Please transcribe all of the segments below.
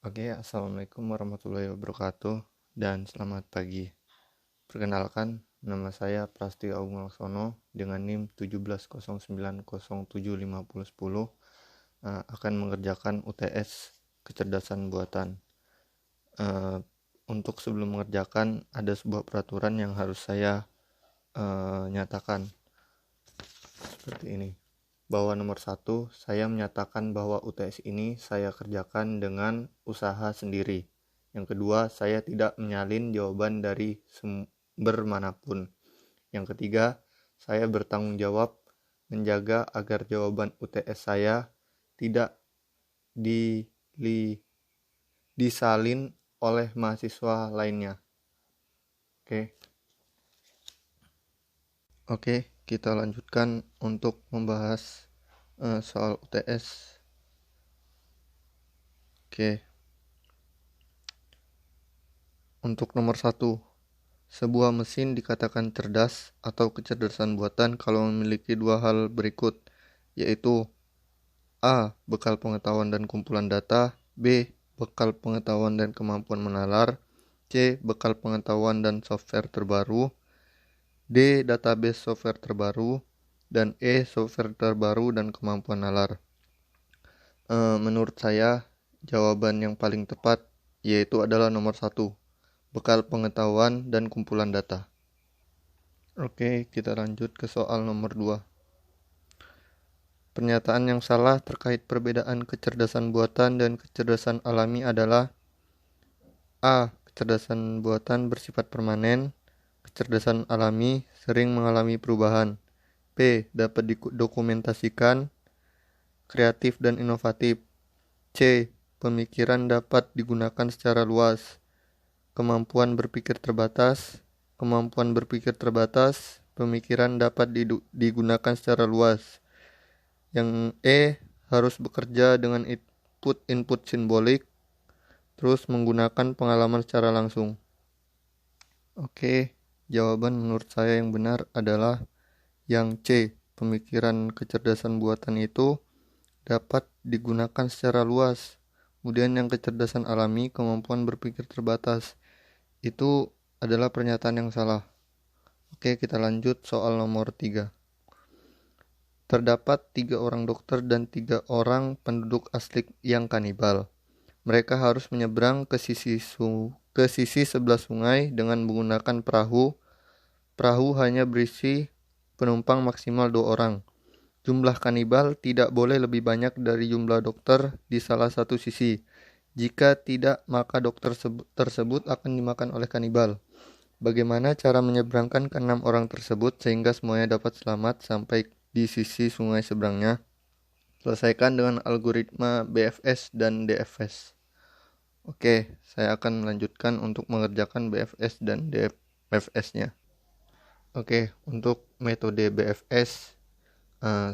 Oke, assalamualaikum warahmatullahi wabarakatuh dan selamat pagi. Perkenalkan, nama saya Prastio Agung Laksono dengan NIM 1709075010 akan mengerjakan UTS kecerdasan buatan. Untuk sebelum mengerjakan ada sebuah peraturan yang harus saya nyatakan seperti ini. Bahwa nomor 1, saya menyatakan bahwa UTS ini saya kerjakan dengan usaha sendiri. Yang kedua, saya tidak menyalin jawaban dari sumber manapun. Yang ketiga, saya bertanggung jawab menjaga agar jawaban UTS saya tidak disalin oleh mahasiswa lainnya. Oke, kita lanjutkan untuk membahas soal UTS. Oke. Untuk nomor 1, sebuah mesin dikatakan cerdas atau kecerdasan buatan kalau memiliki dua hal berikut, yaitu A. Bekal pengetahuan dan kumpulan data, B. Bekal pengetahuan dan kemampuan menalar, C. Bekal pengetahuan dan software terbaru, D. Database software terbaru, dan E. Software terbaru dan kemampuan nalar. Menurut saya, jawaban yang paling tepat yaitu adalah nomor 1, bekal pengetahuan dan kumpulan data. Oke, kita lanjut ke soal nomor 2. Pernyataan yang salah terkait perbedaan kecerdasan buatan dan kecerdasan alami adalah A. Kecerdasan buatan bersifat permanen, kecerdasan alami sering mengalami perubahan. B. Dapat didokumentasikan, kreatif dan inovatif. C. Pemikiran dapat digunakan secara luas. Kemampuan berpikir terbatas, pemikiran dapat digunakan secara luas. Yang E, harus bekerja dengan input simbolik, terus menggunakan pengalaman secara langsung. Oke, jawaban menurut saya yang benar adalah yang C, pemikiran kecerdasan buatan itu dapat digunakan secara luas. Kemudian yang kecerdasan alami, kemampuan berpikir terbatas, itu adalah pernyataan yang salah. Oke, kita lanjut soal nomor 3. Terdapat 3 orang dokter dan 3 orang penduduk asli yang kanibal. Mereka harus menyeberang ke sisi sebelah sungai dengan menggunakan perahu. Perahu hanya berisi penumpang maksimal 2 orang. Jumlah kanibal tidak boleh lebih banyak dari jumlah dokter di salah satu sisi. Jika tidak, maka dokter tersebut akan dimakan oleh kanibal. Bagaimana cara menyeberangkan ke 6 orang tersebut sehingga semuanya dapat selamat sampai di sisi sungai seberangnya? Selesaikan dengan algoritma BFS dan DFS. Oke, saya akan melanjutkan untuk mengerjakan BFS dan DFS-nya. Oke, untuk metode BFS,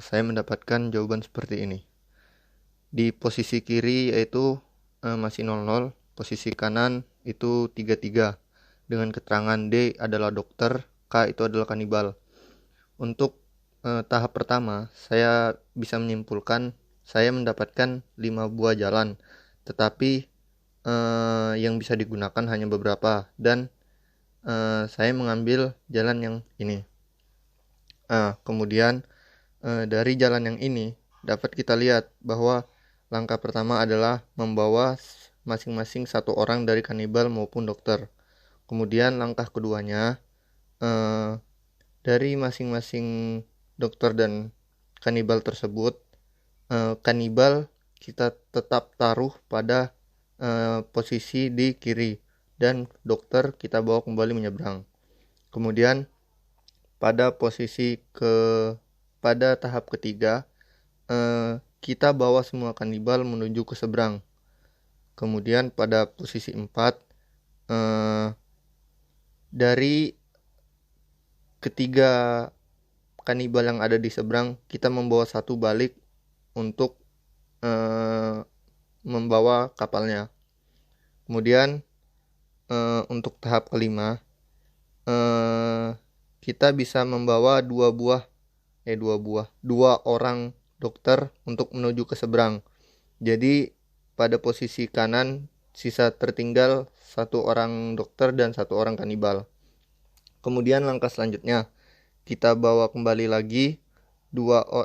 saya mendapatkan jawaban seperti ini. Di posisi kiri yaitu masih 00, posisi kanan itu 33, dengan keterangan D adalah dokter, K itu adalah kanibal. Untuk tahap pertama, saya bisa menyimpulkan saya mendapatkan 5 buah jalan, tetapi yang bisa digunakan hanya beberapa, dan saya mengambil jalan yang ini. Kemudian dari jalan yang ini dapat kita lihat bahwa langkah pertama adalah membawa masing-masing 1 orang dari kanibal maupun dokter. Kemudian langkah keduanya, dari masing-masing dokter dan kanibal tersebut, kanibal kita tetap taruh pada posisi di kiri dan dokter kita bawa kembali menyeberang. Kemudian pada tahap ketiga, kita bawa semua kanibal menuju ke seberang. Kemudian pada posisi 4, dari ketiga kanibal yang ada di seberang, kita membawa 1 balik untuk membawa kapalnya. Kemudian untuk tahap kelima, kita bisa membawa 2 orang dokter untuk menuju ke seberang. Jadi pada posisi kanan sisa tertinggal satu orang dokter dan satu orang kanibal. Kemudian langkah selanjutnya, kita bawa kembali lagi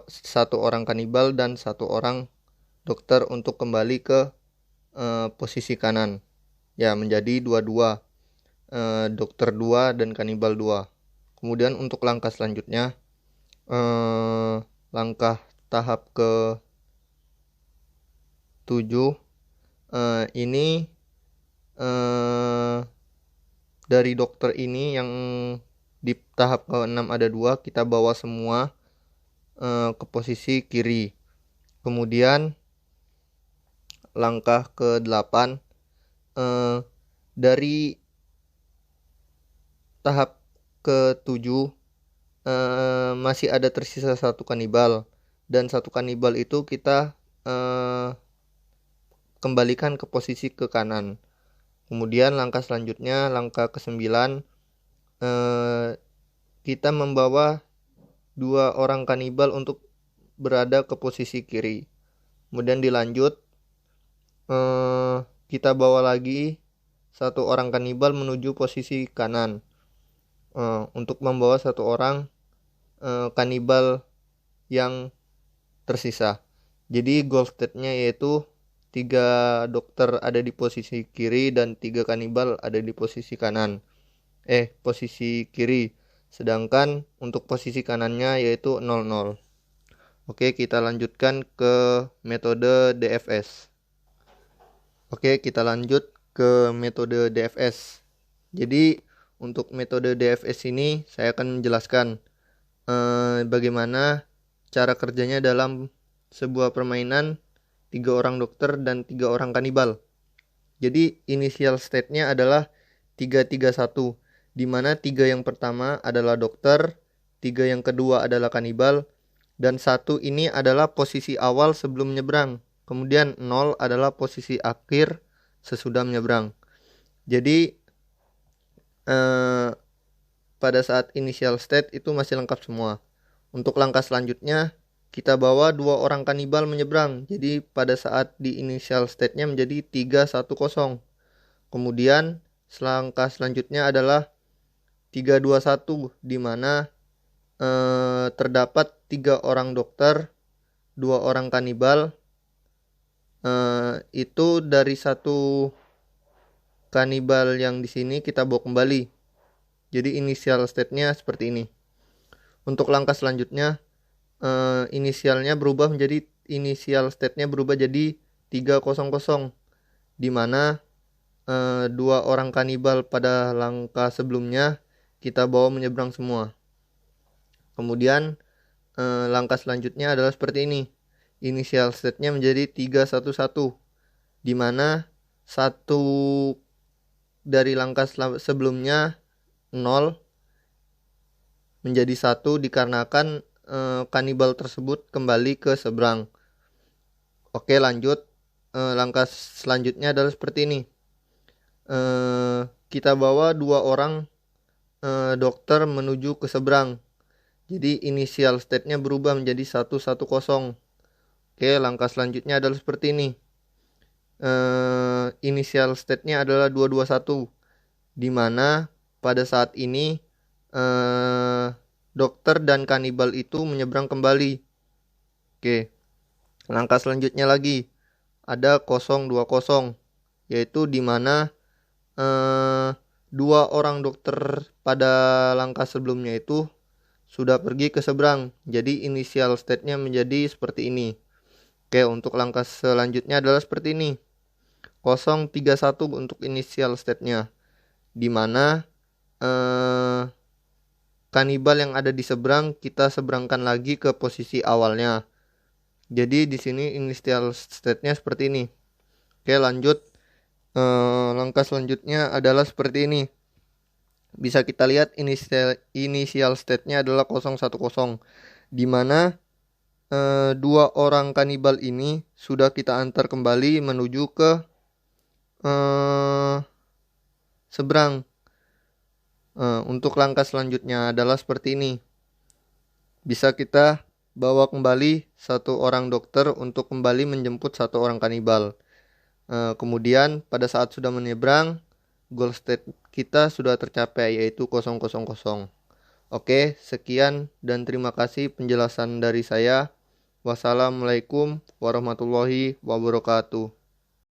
satu orang kanibal dan satu orang dokter untuk kembali ke posisi kanan. Ya, menjadi dua-dua, dokter 2 dan kanibal 2. Kemudian untuk langkah selanjutnya, langkah tahap ke 7 ini dari dokter ini yang di tahap ke-6 ada 2, kita bawa semua ke posisi kiri. Kemudian langkah ke-8, dari tahap ke-7 masih ada tersisa satu kanibal, dan satu kanibal itu kita kembalikan ke posisi ke kanan. Kemudian langkah selanjutnya, langkah ke-9, kita membawa 2 orang kanibal untuk berada ke posisi kiri. Kemudian dilanjut, kita bawa lagi satu orang kanibal menuju posisi kanan, untuk membawa satu orang kanibal yang tersisa. Jadi goal state-nya yaitu 3 dokter ada di posisi kiri dan 3 kanibal ada di posisi kanan. Posisi kiri. Sedangkan untuk posisi kanannya yaitu 00. Oke, kita lanjutkan ke metode DFS. Oke, kita lanjut ke metode DFS. Jadi untuk metode DFS ini saya akan menjelaskan bagaimana cara kerjanya dalam sebuah permainan 3 orang dokter dan 3 orang kanibal. Jadi initial state-nya adalah 3-3-1, di mana 3 yang pertama adalah dokter, 3 yang kedua adalah kanibal, dan 1 ini adalah posisi awal sebelum menyeberang. Kemudian 0 adalah posisi akhir sesudah menyeberang. Jadi pada saat initial state itu masih lengkap semua. Untuk langkah selanjutnya, kita bawa 2 orang kanibal menyeberang. Jadi pada saat di initial state-nya menjadi 3-1-0. Kemudian langkah selanjutnya adalah 3-2-1, di mana terdapat 3 orang dokter, 2 orang kanibal. Itu dari satu kanibal yang di sini kita bawa kembali. Jadi initial state-nya seperti ini. Untuk langkah selanjutnya, inisial state-nya berubah jadi 3-0-0, di mana 2 orang kanibal pada langkah sebelumnya kita bawa menyeberang semua. Kemudian langkah selanjutnya adalah seperti ini. Inisial state-nya menjadi 3-1-1, di mana 1 dari langkah sebelumnya 0 menjadi 1 dikarenakan kanibal tersebut kembali ke seberang. Oke, lanjut. Langkah selanjutnya adalah seperti ini. Kita bawa 2 orang dokter menuju ke seberang. Jadi initial state-nya berubah menjadi 1-1-0. Oke, langkah selanjutnya adalah seperti ini. Initial state-nya adalah 2-2-1, di mana pada saat ini dokter dan kanibal itu menyeberang kembali. Oke. Langkah selanjutnya lagi ada 0-2-0, yaitu di mana 2 orang dokter pada langkah sebelumnya itu sudah pergi ke seberang. Jadi initial state-nya menjadi seperti ini. Oke, untuk langkah selanjutnya adalah seperti ini. 0-3-1 untuk initial state-nya, di mana kanibal yang ada di seberang kita seberangkan lagi ke posisi awalnya. Jadi di sini initial state-nya seperti ini. Oke, lanjut. Langkah selanjutnya adalah seperti ini. Bisa kita lihat initial state-nya adalah 0-1-0, di mana 2 orang kanibal ini sudah kita antar kembali menuju ke seberang. Untuk langkah selanjutnya adalah seperti ini. Bisa kita bawa kembali 1 orang dokter untuk kembali menjemput 1 orang kanibal. Kemudian pada saat sudah menyeberang, goal state kita sudah tercapai yaitu 000. Oke, sekian dan terima kasih penjelasan dari saya. Wassalamualaikum warahmatullahi wabarakatuh.